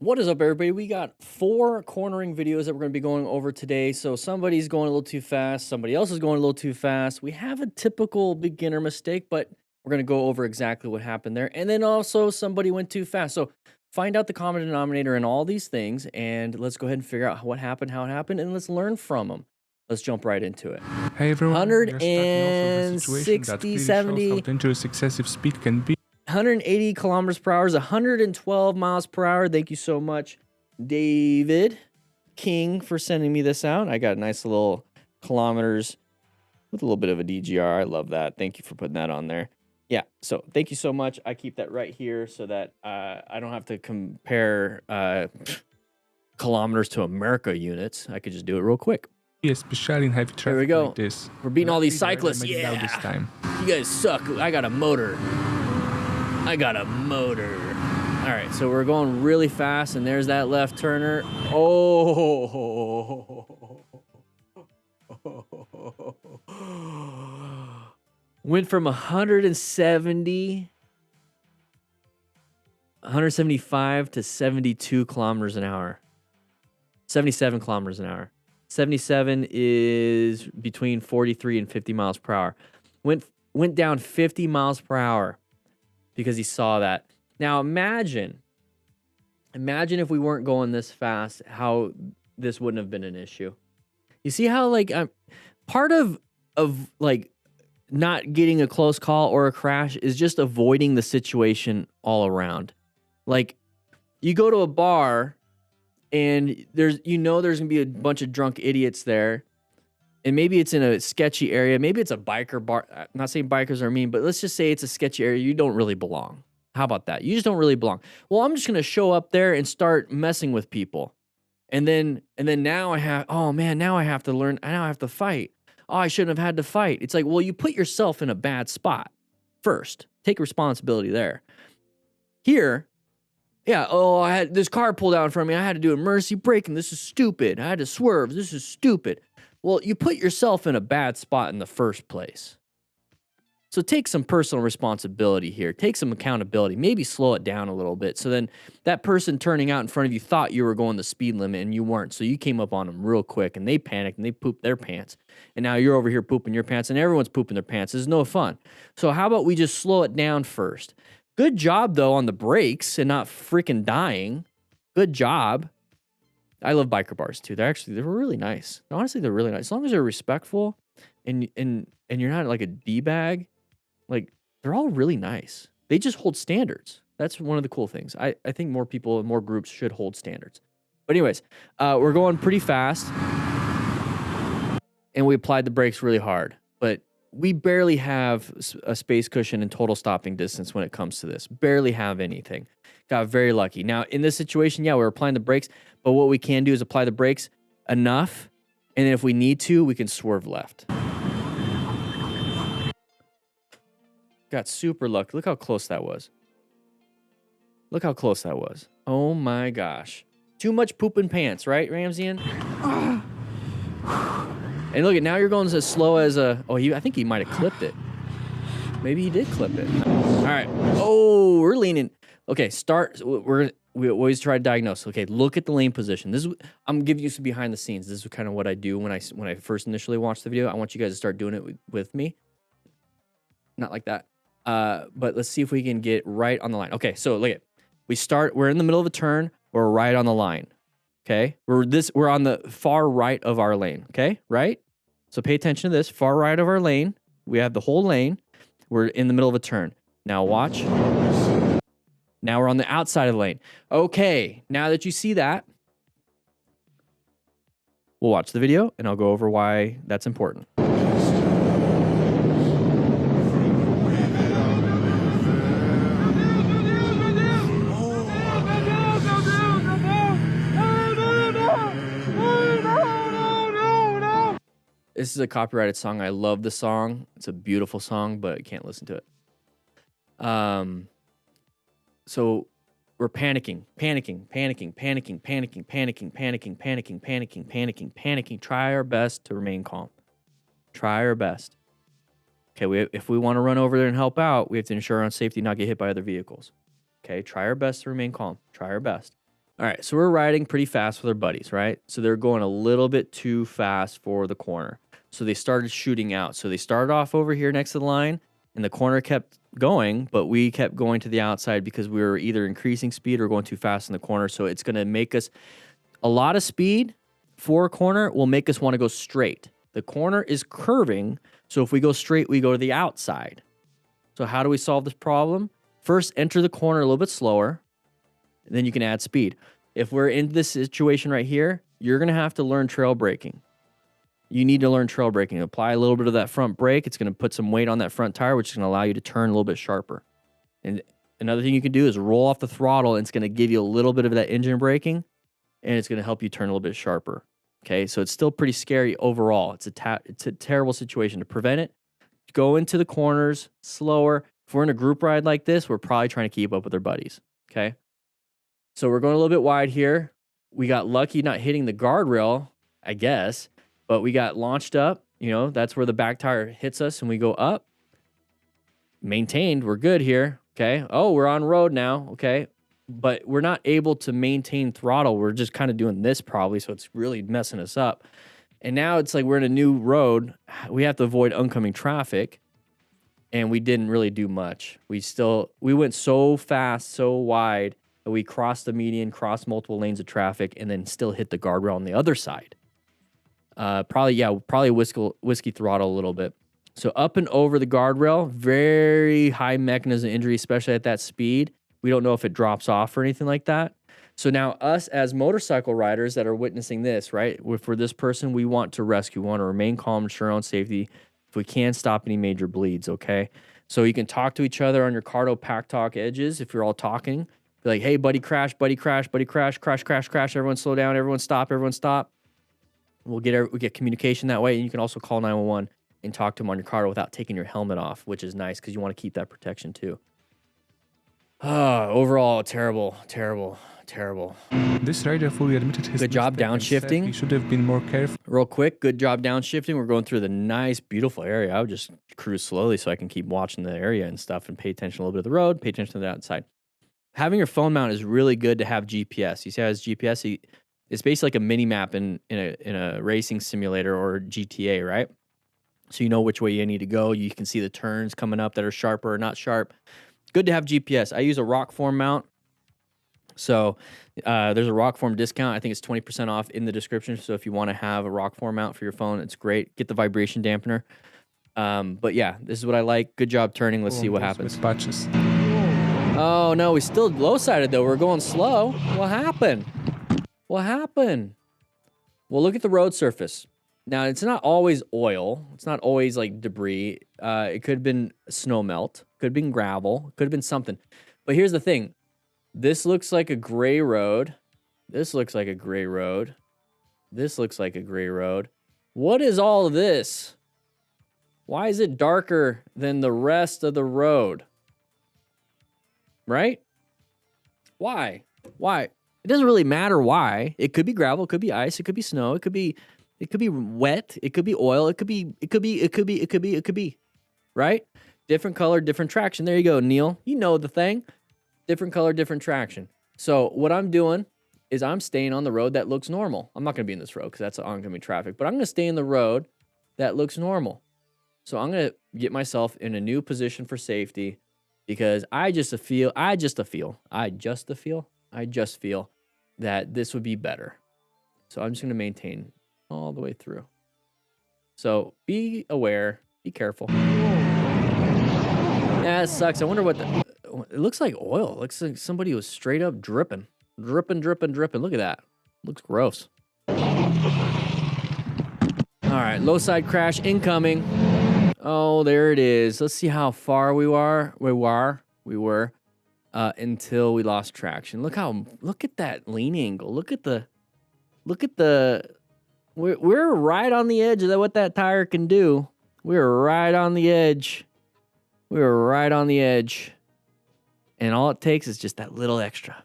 What is up, everybody? We got 4 cornering videos that we're going to be going over today. So somebody's going a little too fast, somebody else is going a little too fast. We have a typical beginner mistake, but we're going to go over exactly what happened there. And then also somebody went too fast. So find out the common denominator in all these things, and let's go ahead and figure out what happened, how it happened, and let's learn from them. Let's jump right into it. Hey everyone, we are starting off with a 160, situation that clearly shows 70, how dangerous excessive speed can be. 180 kilometers per hour is 112 miles per hour. Thank you so much, David King, for sending me this out. I got nice little kilometers with a little bit of a DGR. I love that. Thank you for putting that on there. Yeah, so thank you so much. I keep that right here so that I don't have to compare kilometers to America units. I could just do it real quick. Especially in heavy traffic. Here we go. Like this. We're beating all these Luckily, cyclists. I made it out this Yeah. time. You guys suck. I got a motor. I got a motor. All right, so we're going really fast, and there's that left turner. Oh. Went from 175 to 72 kilometers an hour. 77 kilometers an hour. 77 is between 43 and 50 miles per hour. Went down 50 miles per hour because he saw that. Now imagine if we weren't going this fast, how this wouldn't have been an issue. You see how like part of like not getting a close call or a crash is just avoiding the situation all around. Like you go to a bar and there's gonna be a bunch of drunk idiots there, and maybe it's in a sketchy area. Maybe it's a biker bar. I'm not saying bikers are mean, but let's just say it's a sketchy area. You don't really belong. How about that? You just don't really belong. Well, I'm just gonna show up there and start messing with people, and then now I have. Oh man, now I have to learn. Now I have to fight. Oh, I shouldn't have had to fight. It's like, well, you put yourself in a bad spot first. Take responsibility there. Here. Yeah, oh, I had this car pulled out in front of me. I had to do emergency braking. This is stupid. I had to swerve. This is stupid. Well, you put yourself in a bad spot in the first place. So take some personal responsibility here. Take some accountability. Maybe slow it down a little bit. So then that person turning out in front of you thought you were going the speed limit and you weren't. So you came up on them real quick and they panicked and they pooped their pants. And now you're over here pooping your pants and everyone's pooping their pants. It's no fun. So how about we just slow it down first? Good job, though, on the brakes and not freaking dying. Good job. I love biker bars, too. They're really nice. Honestly, they're really nice. As long as they're respectful and you're not like a D-bag, like, they're all really nice. They just hold standards. That's one of the cool things. I think more people and more groups should hold standards. But anyways, we're going pretty fast. And we applied the brakes really hard. But we barely have a space cushion and total stopping distance when it comes to this. Barely have anything. Got very lucky. Now, in this situation, yeah, we're applying the brakes, but what we can do is apply the brakes enough, and then if we need to, we can swerve left. Got super lucky. Look how close that was. Look how close that was. Oh my gosh. Too much pooping pants, right, Ramsian? And look, now you're going as slow as a... Oh, I think he might have clipped it. Maybe he did clip it. All right. Oh, we're leaning. Okay, we always try to diagnose. Okay, look at the lane position. I'm giving you some behind the scenes. This is kind of what I do when I first initially watched the video. I want you guys to start doing it with me. Not like that. But let's see if we can get right on the line. Okay, so look at we're in the middle of a turn. We're right on the line. Okay, we're on the far right of our lane. Okay, right? So pay attention to this. Far right of our lane. We have the whole lane. We're in the middle of a turn. Now watch. Now we're on the outside of the lane. Okay, now that you see that, we'll watch the video and I'll go over why that's important. This is a copyrighted song. I love the song. It's a beautiful song, but I can't listen to it. So we're panicking. Try our best to remain calm. Try our best. Okay, if we want to run over there and help out, we have to ensure our own safety, not get hit by other vehicles. Okay, try our best to remain calm. Try our best. All right, so we're riding pretty fast with our buddies, right? So they're going a little bit too fast for the corner. So they started shooting out. So they started off over here next to the line, and the corner kept going, but we kept going to the outside because we were either increasing speed or going too fast in the corner. So it's going to make us a lot of speed for a corner will make us want to go straight. The corner is curving, so if we go straight, we go to the outside. So how do we solve this problem? First, enter the corner a little bit slower, and then you can add speed. If we're in this situation right here, you're going to have to learn trail braking. You need to learn trail braking. Apply a little bit of that front brake. It's going to put some weight on that front tire, which is going to allow you to turn a little bit sharper. And another thing you can do is roll off the throttle, and it's going to give you a little bit of that engine braking, and it's going to help you turn a little bit sharper. Okay, so it's still pretty scary overall. It's a terrible situation. To prevent it, go into the corners slower. If we're in a group ride like this, we're probably trying to keep up with our buddies. Okay, so we're going a little bit wide here. We got lucky not hitting the guardrail, I guess, but we got launched up. You know, that's where the back tire hits us and we go up. Maintained, we're good here. Okay, oh, we're on road now. Okay, but we're not able to maintain throttle. We're just kind of doing this probably, so it's really messing us up. And now it's like we're in a new road. We have to avoid oncoming traffic, and we didn't really do much. We went so fast, so wide, that we crossed the median, crossed multiple lanes of traffic, and then still hit the guardrail on the other side. Probably whiskey throttle a little bit. So up and over the guardrail, very high mechanism injury, especially at that speed. We don't know if it drops off or anything like that. So now us as motorcycle riders that are witnessing this, right? For this person, we want to rescue. We want to remain calm, ensure our own safety. If we can, stop any major bleeds, okay? So you can talk to each other on your Cardo Pack Talk edges if you're all talking. Be like, hey, buddy crash, crash, crash. Everyone slow down, everyone stop. We'll get communication that way. And you can also call 911 and talk to them on your Cardo without taking your helmet off, which is nice because you want to keep that protection too. Overall, terrible. This rider fully admitted his good job downshifting. He should have been more careful. Real quick, good job downshifting. We're going through the nice, beautiful area. I would just cruise slowly so I can keep watching the area and stuff and pay attention a little bit of the road, pay attention to the outside. Having your phone mount is really good to have GPS. You see how it's GPS? It's basically like a mini map in a racing simulator or GTA, right? So you know which way you need to go. You can see the turns coming up that are sharper or not sharp. Good to have GPS. I use a Rockform mount. So there's a Rockform discount. I think it's 20% off in the description. So if you want to have a Rockform mount for your phone, it's great. Get the vibration dampener. But yeah, this is what I like. Good job turning. Let's see what happens. Patches. Oh no, we still low-sided though. We're going slow. What happened? Well, look at the road surface. Now, it's not always oil. It's not always like debris. It could have been snow melt. Could have been gravel. Could have been something. But here's the thing. This looks like a gray road. This looks like a gray road. This looks like a gray road. What is all of this? Why is it darker than the rest of the road? Right? Why? It doesn't really matter why. It could be gravel. It could be ice. It could be snow. It could be wet. It could be oil. It could be, right? Different color, different traction. There you go, Neil. You know the thing. Different color, different traction. So what I'm doing is I'm staying on the road that looks normal. I'm not going to be in this road because that's oncoming traffic, but I'm going to stay in the road that looks normal. So I'm going to get myself in a new position for safety because I just feel that this would be better. So I'm just going to maintain all the way through. So be aware, be careful. Yeah, it sucks. I wonder what it looks like oil. It looks like somebody was straight up dripping. Look at that. Looks gross. All right, low side crash incoming. Oh, there it is. Let's see how far we were until we lost traction. Look at that lean angle. Look at the we're right on the edge of what that tire can do. We're right on the edge. And all it takes is just that little extra.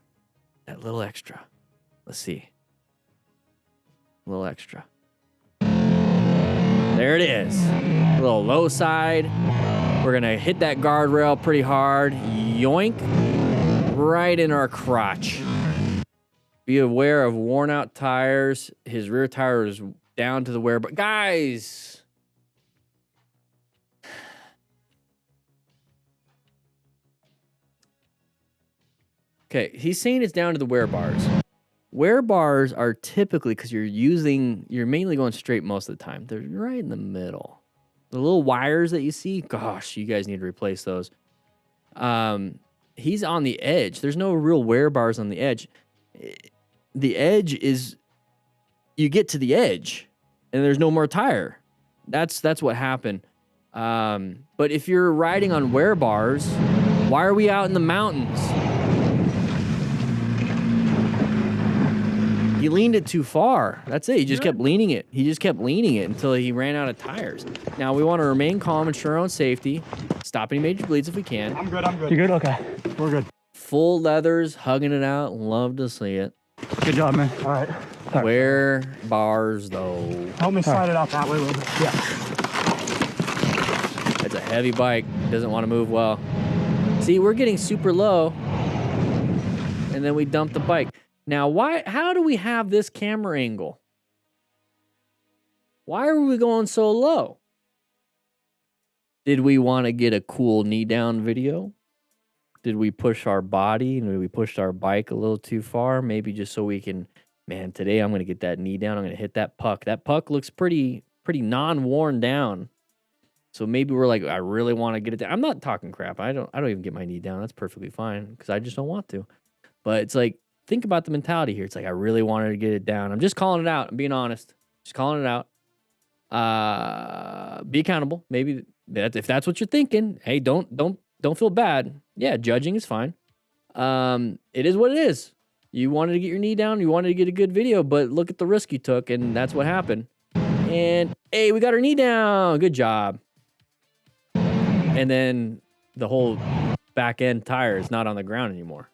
Let's see. A little extra. There it is. A little low side. We're going to hit that guardrail pretty hard. Yoink. Right in our crotch. Be aware of worn out tires. His rear tire is down to the wear. But guys, okay, he's saying it's down to the wear bars. Wear bars are typically, because you're mainly going straight most of the time. They're right in the middle. The little wires that you see, gosh, you guys need to replace those. He's on the edge. There's no real wear bars on the edge. The edge is, you get to the edge and there's no more tire. That's what happened. But if you're riding on wear bars, why are we out in the mountains? He leaned it too far. That's it. He just kept leaning it. He just kept leaning it until he ran out of tires. Now, we want to remain calm, ensure our own safety, stop any major bleeds if we can. I'm good. You good? Okay. We're good. Full leathers, hugging it out. Love to see it. Good job, man. All right. Wear bars, though. Help me slide it out that way a little bit. Yeah. It's a heavy bike. Doesn't want to move well. See, we're getting super low, and then we dump the bike. Now, how do we have this camera angle? Why are we going so low? Did we want to get a cool knee down video? Did we push our body? Did we push our bike a little too far? Maybe just so we can, man, today I'm going to get that knee down. I'm going to hit that puck. That puck looks pretty non-worn down. So maybe we're like, I really want to get it down. I'm not talking crap. I don't even get my knee down. That's perfectly fine because I just don't want to. But it's like, think about the mentality here. It's like, I really wanted to get it down. I'm just calling it out. I'm being honest. Just calling it out. Be accountable. Maybe if that's what you're thinking, hey, don't feel bad. Yeah, judging is fine. It is what it is. You wanted to get your knee down. You wanted to get a good video, but look at the risk you took, and that's what happened. And, hey, we got our knee down. Good job. And then the whole back end tire is not on the ground anymore.